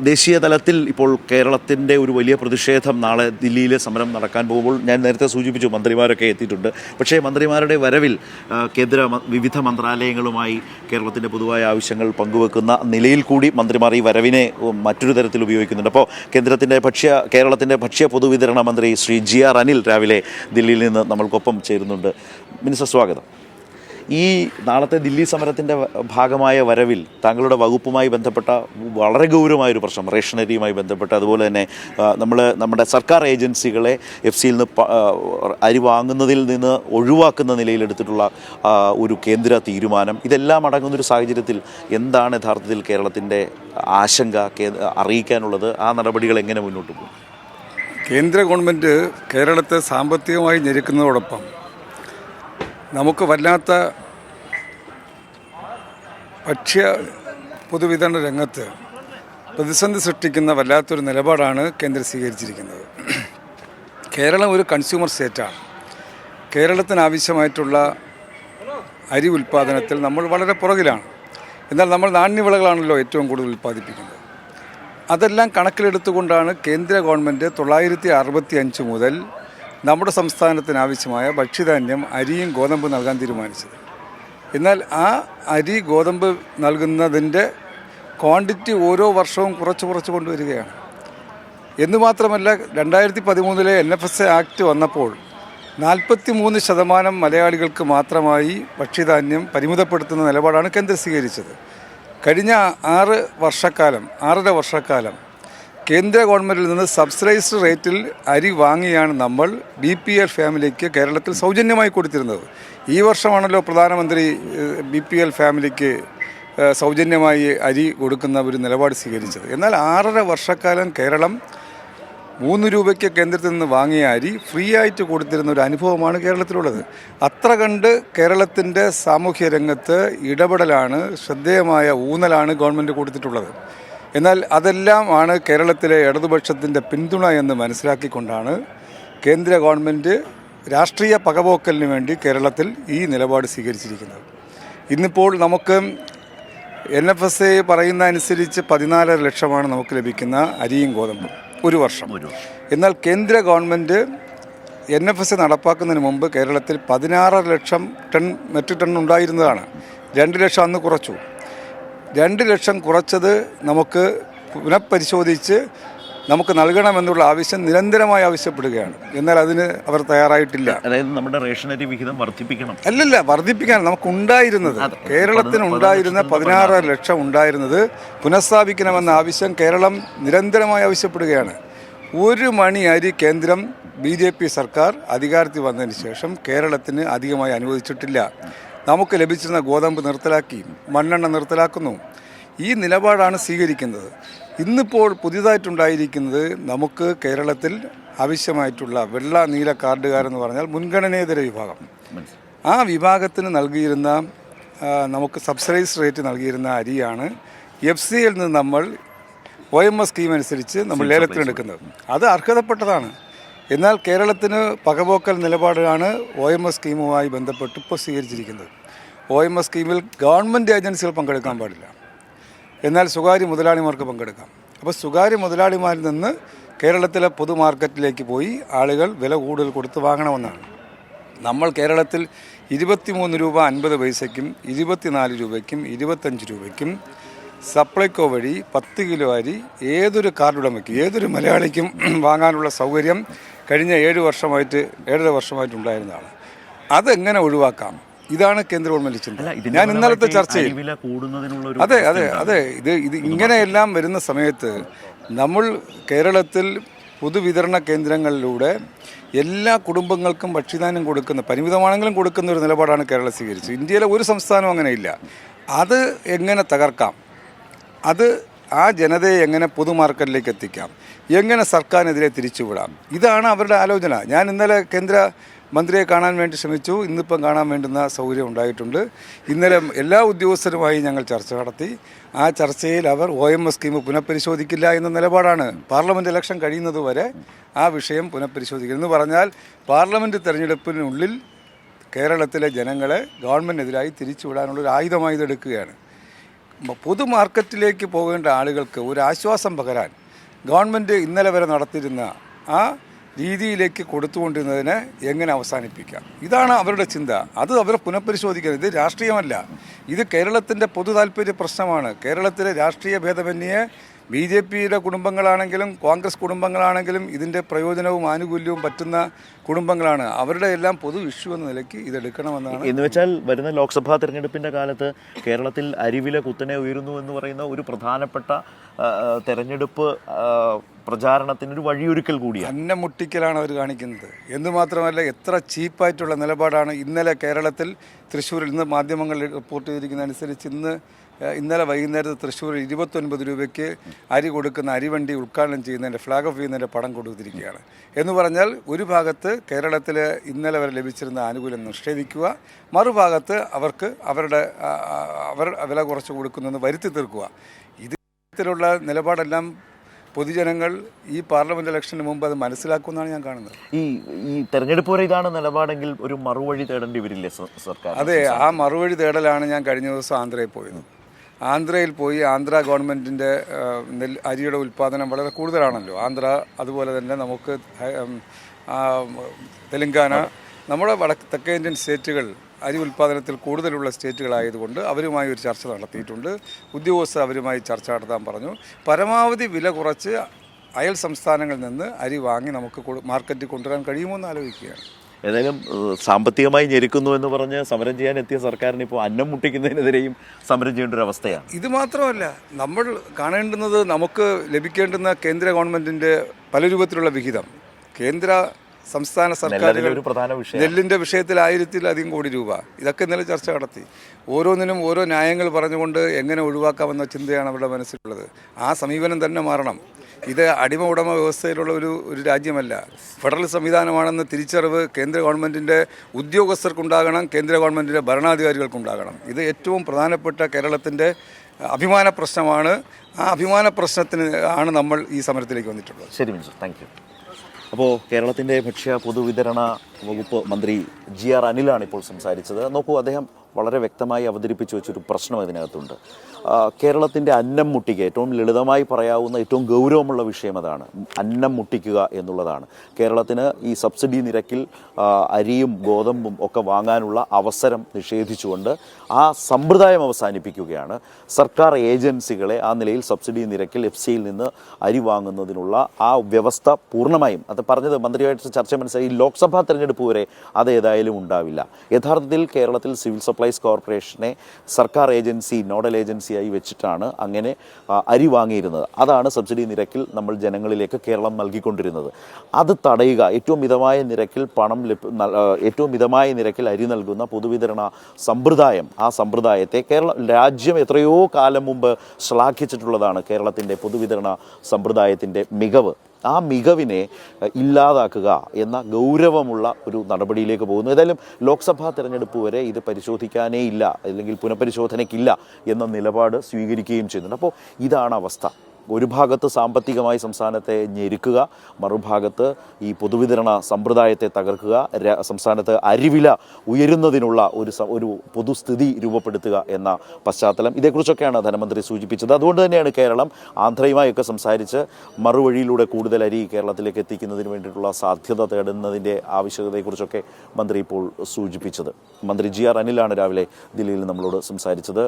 ദേശീയ തലത്തിൽ ഇപ്പോൾ കേരളത്തിൻ്റെ ഒരു വലിയ പ്രതിഷേധം നാളെ ദില്ലിയിൽ സമരം നടക്കാൻ പോകുമ്പോൾ ഞാൻ നേരത്തെ സൂചിപ്പിച്ചു മന്ത്രിമാരൊക്കെ എത്തിയിട്ടുണ്ട്. പക്ഷേ മന്ത്രിമാരുടെ വരവിൽ വിവിധ മന്ത്രാലയങ്ങളുമായി കേരളത്തിൻ്റെ പൊതുവായ ആവശ്യങ്ങൾ പങ്കുവെക്കുന്ന നിലയിൽ കൂടി മന്ത്രിമാർ ഈ വരവിനെ മറ്റൊരു തരത്തിൽ ഉപയോഗിക്കുന്നുണ്ട്. അപ്പോൾ കേരളത്തിൻ്റെ ഭക്ഷ്യ പൊതുവിതരണ മന്ത്രി ശ്രീ GR അനിൽ രാവിലെ ദില്ലിയിൽ നിന്ന് നമ്മൾക്കൊപ്പം ചേരുന്നുണ്ട്. മിനിസ്റ്റർ, സ്വാഗതം. ഈ നാളത്തെ ദില്ലി സമരത്തിൻ്റെ ഭാഗമായ വരവിൽ താങ്കളുടെ വകുപ്പുമായി ബന്ധപ്പെട്ട വളരെ ഗൗരവമായൊരു പ്രശ്നം, റേഷനറിയുമായി ബന്ധപ്പെട്ട്, അതുപോലെ തന്നെ നമ്മുടെ സർക്കാർ ഏജൻസികളെ FCയിൽ നിന്ന് അരി വാങ്ങുന്നതിൽ നിന്ന് ഒഴിവാക്കുന്ന നിലയിലെടുത്തിട്ടുള്ള ഒരു കേന്ദ്ര തീരുമാനം, ഇതെല്ലാം അടങ്ങുന്നൊരു സാഹചര്യത്തിൽ എന്താണ് യഥാർത്ഥത്തിൽ കേരളത്തിൻ്റെ ആശങ്ക അറിയിക്കാനുള്ളത്? ആ നടപടികൾ എങ്ങനെ മുന്നോട്ട് പോകും? കേന്ദ്ര ഗവൺമെൻറ് കേരളത്തെ സാമ്പത്തികമായി ഞെരുക്കുന്നതോടൊപ്പം നമുക്ക് വല്ലാത്ത ഭക്ഷ്യ പൊതുവിതരണ രംഗത്ത് പ്രതിസന്ധി സൃഷ്ടിക്കുന്ന വല്ലാത്തൊരു നിലപാടാണ് കേന്ദ്രം സ്വീകരിച്ചിരിക്കുന്നത്. കേരളം ഒരു കൺസ്യൂമർ സ്റ്റേറ്റാണ്. കേരളത്തിനാവശ്യമായിട്ടുള്ള അരി ഉൽപ്പാദനത്തിൽ നമ്മൾ വളരെ പുറകിലാണ്. എന്നാൽ നമ്മൾ നാണ്യവിളകളാണല്ലോ ഏറ്റവും കൂടുതൽ ഉൽപ്പാദിപ്പിക്കുന്നത്. അതെല്ലാം കണക്കിലെടുത്തുകൊണ്ടാണ് കേന്ദ്ര ഗവൺമെൻറ് 965 മുതൽ നമ്മുടെ സംസ്ഥാനത്തിനാവശ്യമായ ഭക്ഷ്യധാന്യം അരിയും ഗോതമ്പ് നൽകാൻ തീരുമാനിച്ചത്. എന്നാൽ ആ അരി ഗോതമ്പ് നൽകുന്നതിൻ്റെ ക്വാണ്ടിറ്റി ഓരോ വർഷവും കുറച്ച് കൊണ്ടുവരികയാണ്. എന്നുമാത്രമല്ല, 2013 NFSA ആക്ട് വന്നപ്പോൾ 43% മലയാളികൾക്ക് മാത്രമായി ഭക്ഷ്യധാന്യം പരിമിതപ്പെടുത്തുന്ന നിലപാടാണ് കേന്ദ്രം സ്വീകരിച്ചത്. കഴിഞ്ഞ 6.5 വർഷക്കാലം കേന്ദ്ര ഗവൺമെൻറ്റിൽ നിന്ന് സബ്സിഡൈസ്ഡ് റേറ്റിൽ അരി വാങ്ങിയാണ് നമ്മൾ BPL ഫാമിലിക്ക് കേരളത്തിൽ സൗജന്യമായി കൊടുത്തിരുന്നത്. ഈ വർഷമാണല്ലോ പ്രധാനമന്ത്രി BPL ഫാമിലിക്ക് സൗജന്യമായി അരി കൊടുക്കുന്ന ഒരു നിലപാട് സ്വീകരിച്ചത്. എന്നാൽ 6.5 വർഷക്കാലം കേരളം 3 രൂപയ്ക്ക് കേന്ദ്രത്തിൽ നിന്ന് വാങ്ങിയ അരി ഫ്രീ ആയിട്ട് കൊടുത്തിരുന്ന ഒരു അനുഭവമാണ് കേരളത്തിലുള്ളത്. അത്ര കണ്ട് കേരളത്തിൻ്റെ സാമൂഹ്യ രംഗത്ത് ഇടപെടലാണ്, ശ്രദ്ധേയമായ ഊന്നലാണ് ഗവൺമെൻറ് കൊടുത്തിട്ടുള്ളത്. എന്നാൽ അതെല്ലാം ആണ് കേരളത്തിലെ ഇടതുപക്ഷത്തിൻ്റെ പിന്തുണ എന്ന് മനസ്സിലാക്കിക്കൊണ്ടാണ് കേന്ദ്ര ഗവൺമെൻറ് രാഷ്ട്രീയ പകപോക്കലിന് വേണ്ടി കേരളത്തിൽ ഈ നിലപാട് സ്വീകരിച്ചിരിക്കുന്നത്. ഇന്നിപ്പോൾ നമുക്ക് NFSA പറയുന്ന അനുസരിച്ച് 14 ലക്ഷമാണ് നമുക്ക് ലഭിക്കുന്ന അരിയും ഗോതമ്പും ഒരു വർഷം. എന്നാൽ കേന്ദ്ര ഗവൺമെൻറ് NFSA നടപ്പാക്കുന്നതിന് മുമ്പ് കേരളത്തിൽ 16 ലക്ഷം മെട്രിക് ടൺ ഉണ്ടായിരുന്നതാണ്. 2 ലക്ഷം അന്ന് കുറച്ചു. 2 ലക്ഷം കുറച്ചത് നമുക്ക് പുനഃപരിശോധിച്ച് നമുക്ക് നൽകണമെന്നുള്ള ആവശ്യം നിരന്തരമായി ആവശ്യപ്പെടുകയാണ്. എന്നാൽ അതിന് അവർ തയ്യാറായിട്ടില്ല. അതായത് നമ്മുടെ റേഷനറി വിഹിതം വർദ്ധിപ്പിക്കണം. അല്ലല്ല, വർദ്ധിപ്പിക്കാൻ നമുക്കുണ്ടായിരുന്നത്, കേരളത്തിനുണ്ടായിരുന്ന 16 ലക്ഷം ഉണ്ടായിരുന്നത് പുനഃസ്ഥാപിക്കണമെന്ന ആവശ്യം കേരളം നിരന്തരമായി ആവശ്യപ്പെടുകയാണ്. 1 മണി അരി കേന്ദ്രം BJP സർക്കാർ അധികാരത്തിൽ വന്നതിന് ശേഷം കേരളത്തിന് അധികമായി അനുവദിച്ചിട്ടില്ല. നമുക്ക് ലഭിച്ചിരുന്ന ഗോതമ്പ് നിർത്തലാക്കി, മണ്ണെണ്ണ നിർത്തലാക്കുന്നു. ഈ നിലപാടാണ് സ്വീകരിക്കുന്നത്. ഇന്നിപ്പോൾ പുതിയതായിട്ടുണ്ടായിരിക്കുന്നത്, നമുക്ക് കേരളത്തിൽ ആവശ്യമായിട്ടുള്ള വെള്ള നീല കാർഡുകാരെന്ന് പറഞ്ഞാൽ മുൻഗണനേതര വിഭാഗം, ആ വിഭാഗത്തിന് നൽകിയിരുന്ന നമുക്ക് സബ്സിഡൈസ് റേറ്റ് നൽകിയിരുന്ന അരിയാണ് FCയിൽ നിന്ന് നമ്മൾ OMS സ്കീം അനുസരിച്ച് നമ്മൾ ലേലത്തിനെടുക്കുന്നത്. അത് അർഹതപ്പെട്ടതാണ്. എന്നാൽ കേരളത്തിന് പകപോക്കൽ നിലപാടാണ് OMS സ്കീമുമായി ബന്ധപ്പെട്ട് ഇപ്പോൾ സ്വീകരിച്ചിരിക്കുന്നത്. OMS സ്കീമിൽ ഗവൺമെൻറ് ഏജൻസികൾ പങ്കെടുക്കാൻ പാടില്ല, എന്നാൽ സ്വകാര്യ മുതലാളിമാർക്ക് പങ്കെടുക്കാം. അപ്പോൾ സ്വകാര്യ മുതലാളിമാരിൽ നിന്ന് കേരളത്തിലെ പൊതു മാർക്കറ്റിലേക്ക് പോയി ആളുകൾ വില കൂടുതൽ കൊടുത്ത് വാങ്ങണമെന്നാണ്. നമ്മൾ കേരളത്തിൽ 23 രൂപ 50 പൈസയ്ക്കും 24 രൂപയ്ക്കും 25 രൂപയ്ക്കും സപ്ലൈകോ വഴി 10 കിലോ അരി ഏതൊരു കാർഡുടമയ്ക്കും, ഏതൊരു മലയാളിക്കും വാങ്ങാനുള്ള സൗകര്യം കഴിഞ്ഞ 7.5 വർഷമായിട്ടുണ്ടായിരുന്നതാണ്. അതെങ്ങനെ ഒഴിവാക്കാം? ഇതാണ് കേന്ദ്ര ഗവൺമെൻറ് ചിന്ത. ഞാൻ ഇന്നലത്തെ ചർച്ചയിൽ അതെ ഇത് ഇങ്ങനെയെല്ലാം വരുന്ന സമയത്ത് നമ്മൾ കേരളത്തിൽ പൊതുവിതരണ കേന്ദ്രങ്ങളിലൂടെ എല്ലാ കുടുംബങ്ങൾക്കും ഭക്ഷ്യധാന്യം കൊടുക്കുന്ന, പരിമിതമാണെങ്കിലും കൊടുക്കുന്ന ഒരു നിലപാടാണ് കേരളം സ്വീകരിച്ചത്. ഇന്ത്യയിലെ ഒരു സംസ്ഥാനവും അങ്ങനെയില്ല. അത് എങ്ങനെ തകർക്കാം, അത് ആ ജനതയെ എങ്ങനെ പൊതുമാർക്കറ്റിലേക്ക് എത്തിക്കാം, എങ്ങനെ സർക്കാരിനെതിരെ തിരിച്ചുവിടാം, ഇതാണ് അവരുടെ ആലോചന. ഞാൻ ഇന്നലെ കേന്ദ്ര മന്ത്രിയെ കാണാൻ വേണ്ടി ശ്രമിച്ചു. ഇന്നിപ്പം കാണാൻ വേണ്ടുന്ന സൗകര്യം ഉണ്ടായിട്ടുണ്ട്. ഇന്നലെ എല്ലാ ഉദ്യോഗസ്ഥരുമായി ഞങ്ങൾ ചർച്ച നടത്തി. ആ ചർച്ചയിൽ അവർ OMS സ്കീം പുനഃപരിശോധിക്കില്ല എന്ന നിലപാടാണ്. പാർലമെൻറ്റ് ഇലക്ഷൻ കഴിയുന്നതുവരെ ആ വിഷയം പുനഃപരിശോധിക്കുക എന്ന് പറഞ്ഞാൽ പാർലമെൻറ്റ് തെരഞ്ഞെടുപ്പിനുള്ളിൽ കേരളത്തിലെ ജനങ്ങളെ ഗവൺമെൻറ്റിനെതിരായി തിരിച്ചുവിടാനുള്ളൊരു ആയുധമായി ഇതെടുക്കുകയാണ്. പൊതു മാർക്കറ്റിലേക്ക് പോകേണ്ട ആളുകൾക്ക് ഒരു ആശ്വാസം പകരാൻ ഗവൺമെൻറ് ഇന്നലെ വരെ നടത്തിയിരുന്ന ആ രീതിയിലേക്ക് കൊടുത്തുകൊണ്ടിരുന്നതിനെ എങ്ങനെ അവസാനിപ്പിക്കാം, ഇതാണ് അവരുടെ ചിന്ത. അത് അവർ പുനഃപരിശോധിക്കണം. ഇത് രാഷ്ട്രീയമല്ല, ഇത് കേരളത്തിൻ്റെ പൊതു താല്പര്യ പ്രശ്നമാണ്. കേരളത്തിലെ രാഷ്ട്രീയ ഭേദമന്യേ BJPയുടെ കുടുംബങ്ങളാണെങ്കിലും കോൺഗ്രസ് കുടുംബങ്ങളാണെങ്കിലും ഇതിൻ്റെ പ്രയോജനവും ആനുകൂല്യവും പറ്റുന്ന കുടുംബങ്ങളാണ്. അവരുടെ എല്ലാം പൊതു ഇഷ്യൂ എന്ന നിലയ്ക്ക് ഇതെടുക്കണമെന്നാണ്. എന്ന് വെച്ചാൽ വരുന്ന ലോക്സഭാ തെരഞ്ഞെടുപ്പിൻ്റെ കാലത്ത് കേരളത്തിൽ അരിവില കുത്തനെ ഉയരുന്നു എന്ന് പറയുന്ന ഒരു പ്രധാനപ്പെട്ട തെരഞ്ഞെടുപ്പ് പ്രചാരണത്തിനൊരു വഴിയൊരുക്കൽ കൂടിയാണ്. അന്നം മുട്ടിക്കലാണ് അവർ കാണിക്കുന്നത്. എന്തുമാത്രമല്ല, എത്ര ചീപ്പായിട്ടുള്ള നിലപാടാണ് ഇന്നലെ കേരളത്തിൽ തൃശ്ശൂരിൽ ഇന്ന് മാധ്യമങ്ങളിൽ റിപ്പോർട്ട് ചെയ്തിരിക്കുന്ന അനുസരിച്ച് ഇന്നലെ വൈകുന്നേരത്ത് തൃശ്ശൂർ 29 രൂപയ്ക്ക് അരി കൊടുക്കുന്ന അരിവണ്ടി ഉദ്ഘാടനം ചെയ്യുന്നതിൻ്റെ ഫ്ലാഗ് ഓഫ് ചെയ്യുന്നതിൻ്റെ പടം കൊടുത്തിരിക്കുകയാണ്. എന്ന് പറഞ്ഞാൽ ഒരു ഭാഗത്ത് കേരളത്തിൽ ഇന്നലെ വരെ ലഭിച്ചിരുന്ന ആനുകൂല്യം നിഷേധിക്കുക, മറുഭാഗത്ത് അവർക്ക് അവർ വില കുറച്ച് കൊടുക്കുന്നെന്ന് വരുത്തി തീർക്കുക. ഇതിലുള്ള നിലപാടെല്ലാം പൊതുജനങ്ങൾ ഈ പാർലമെന്റ് ഇലക്ഷന് മുമ്പ് അത് മനസ്സിലാക്കുമെന്നാണ് ഞാൻ കാണുന്നത്. ഈ തെരഞ്ഞെടുപ്പ് വരെ ഇതാണ് നിലപാടെങ്കിൽ ഒരു മറുവഴി തേടേണ്ടി വരില്ലേ സർക്കാർ? അതെ, ആ മറുവഴി തേടലാണ് ഞാൻ കഴിഞ്ഞ ദിവസം ആന്ധ്രയിൽ പോയത്. ആന്ധ്രയിൽ പോയി ആന്ധ്ര ഗവൺമെൻറ്റിൻ്റെ അരിയുടെ ഉൽപ്പാദനം വളരെ കൂടുതലാണല്ലോ. ആന്ധ്ര അതുപോലെ തന്നെ നമുക്ക് തെലങ്കാന, നമ്മുടെ തെക്കേ ഇന്ത്യൻ സ്റ്റേറ്റുകൾ അരി ഉൽപ്പാദനത്തിൽ കൂടുതലുള്ള സ്റ്റേറ്റുകളായതുകൊണ്ട് അവരുമായി ഒരു ചർച്ച നടത്തിയിട്ടുണ്ട്. ഉദ്യോഗസ്ഥർ അവരുമായി ചർച്ച നടത്താൻ പറഞ്ഞു. പരമാവധി വില കുറച്ച് അയൽ സംസ്ഥാനങ്ങളിൽ നിന്ന് അരി വാങ്ങി നമുക്ക് മാർക്കറ്റിൽ കൊണ്ടുവരാൻ കഴിയുമോ എന്ന് ആലോചിക്കുകയാണ്. ഏതായാലും സാമ്പത്തികമായി ഞെരുക്കുന്നു എന്ന് പറഞ്ഞ് സമരം ചെയ്യാൻ എത്തിയ സർക്കാരിന് ഇപ്പോൾ അന്നം മുട്ടിക്കുന്നതിനെതിരെയും സമരം ചെയ്യേണ്ട ഒരു അവസ്ഥയാണ്. ഇത് മാത്രമല്ല, നമ്മൾ കാണേണ്ടുന്നത് നമുക്ക് ലഭിക്കേണ്ടുന്ന കേന്ദ്ര ഗവൺമെൻറ്റിൻ്റെ പല രൂപത്തിലുള്ള വിഹിതം, കേന്ദ്ര സംസ്ഥാന സർക്കാരുകൾ നെല്ലിൻ്റെ വിഷയത്തിൽ 1000-ലധികം കോടി രൂപ, ഇതൊക്കെ ഇന്നലെ ചർച്ച നടത്തി. ഓരോന്നിനും ഓരോ ന്യായങ്ങൾ പറഞ്ഞുകൊണ്ട് എങ്ങനെ ഒഴിവാക്കാമെന്ന ചിന്തയാണ് അവരുടെ മനസ്സിലുള്ളത്. ആ സമീപനം തന്നെ മാറണം. ഇത് അടിമ ഉടമ വ്യവസ്ഥയിലുള്ള ഒരു രാജ്യമല്ല, ഫെഡറൽ സംവിധാനമാണെന്ന് തിരിച്ചറിവ് കേന്ദ്ര ഗവൺമെൻറ്റിൻ്റെ ഉദ്യോഗസ്ഥർക്കുണ്ടാകണം, കേന്ദ്ര ഗവൺമെൻറ്റിൻ്റെ ഭരണാധികാരികൾക്കുണ്ടാകണം. ഇത് ഏറ്റവും പ്രധാനപ്പെട്ട കേരളത്തിൻ്റെ അഭിമാന പ്രശ്നമാണ്. ആ അഭിമാന പ്രശ്നത്തിന് ആണ് നമ്മൾ ഈ സമരത്തിലേക്ക് വന്നിട്ടുള്ളത്. ശരി മിസ്റ്റർ, താങ്ക് യു. അപ്പോൾ കേരളത്തിൻ്റെ ഭക്ഷ്യ പൊതുവിതരണ വകുപ്പ് മന്ത്രി GR അനിലാണ് ഇപ്പോൾ സംസാരിച്ചത്. നോക്കൂ, അദ്ദേഹം വളരെ വ്യക്തമായി അവതരിപ്പിച്ചു വെച്ചൊരു പ്രശ്നം ഇതിനകത്തുണ്ട്. കേരളത്തിൻ്റെ അന്നം മുട്ടിക്കുക, ഏറ്റവും ലളിതമായി പറയാവുന്ന ഏറ്റവും ഗൗരവമുള്ള വിഷയം അതാണ്. അന്നം മുട്ടിക്കുക എന്നുള്ളതാണ്. കേരളത്തിന് ഈ സബ്സിഡി നിരക്കിൽ അരിയും ഗോതമ്പും ഒക്കെ വാങ്ങാനുള്ള അവസരം നിഷേധിച്ചുകൊണ്ട് ആ സമ്പ്രദായം അവസാനിപ്പിക്കുകയാണ്. സർക്കാർ ഏജൻസികളെ ആ നിലയിൽ സബ്സിഡി നിരക്കിൽ FCIയിൽ നിന്ന് അരി വാങ്ങുന്നതിനുള്ള ആ വ്യവസ്ഥ പൂർണ്ണമായും, അത് പറഞ്ഞത് മന്ത്രിയായിട്ട് ചർച്ച മനസ്സിലായി, ലോക്സഭാ തെരഞ്ഞെടുപ്പ് വരെ അത് ഏതായാലും ഉണ്ടാവില്ല. യഥാർത്ഥത്തിൽ കേരളത്തിൽ സിവിൽ സപ്ലൈസ് കോർപ്പറേഷനെ സർക്കാർ ഏജൻസി, നോഡൽ ഏജൻസിയായി വെച്ചിട്ടാണ് അങ്ങനെ അരി വാങ്ങിയിരുന്നത്. അതാണ് സബ്സിഡി നിരക്കിൽ നമ്മൾ ജനങ്ങളിലേക്ക് കേരളം നൽകിക്കൊണ്ടിരുന്നത്. അത് തടയുക, ഏറ്റവും മിതമായ നിരക്കിൽ ഏറ്റവും മിതമായ നിരക്കിൽ അരി നൽകുന്ന പൊതുവിതരണ സമ്പ്രദായം, ആ സമ്പ്രദായത്തെ രാജ്യം എത്രയോ കാലം മുമ്പ് ശ്ലാഘിച്ചിട്ടുള്ളതാണ്. കേരളത്തിൻ്റെ പൊതുവിതരണ സമ്പ്രദായത്തിൻ്റെ മികവ്, ആ മികവിനെ ഇല്ലാതാക്കുക എന്ന ഗൗരവമുള്ള ഒരു നടപടിയിലേക്ക് പോകുന്നു. ഏതായാലും ലോക്സഭാ തെരഞ്ഞെടുപ്പ് വരെ ഇത് പരിശോധിക്കാനേ ഇല്ല, അല്ലെങ്കിൽ പുനഃപരിശോധനയ്ക്കില്ല എന്ന നിലപാട് സ്വീകരിക്കുകയും ചെയ്യുന്നുണ്ട്. അപ്പോൾ ഇതാണ് അവസ്ഥ. ഒരു ഭാഗത്ത് സാമ്പത്തികമായി സംസ്ഥാനത്തെ ഞെരുക്കുക, മറുഭാഗത്ത് ഈ പൊതുവിതരണ സമ്പ്രദായത്തെ തകർക്കുക, സംസ്ഥാനത്ത് അരിവില ഉയരുന്നതിനുള്ള ഒരു പൊതുസ്ഥിതി രൂപപ്പെടുത്തുക എന്ന പശ്ചാത്തലം, ഇതേക്കുറിച്ചൊക്കെയാണ് ധനമന്ത്രി സൂചിപ്പിച്ചത്. അതുകൊണ്ട് തന്നെയാണ് കേരളം ആന്ധ്രയുമായൊക്കെ സംസാരിച്ച് മറുവഴിയിലൂടെ കൂടുതൽ അരി കേരളത്തിലേക്ക് എത്തിക്കുന്നതിന് വേണ്ടിയിട്ടുള്ള സാധ്യത തേടുന്നതിൻ്റെ ആവശ്യകതയെക്കുറിച്ചൊക്കെ മന്ത്രി ഇപ്പോൾ സൂചിപ്പിച്ചത്. മന്ത്രി GR അനിലാണ് രാവിലെ ദില്ലിയിൽ നമ്മളോട് സംസാരിച്ചത്.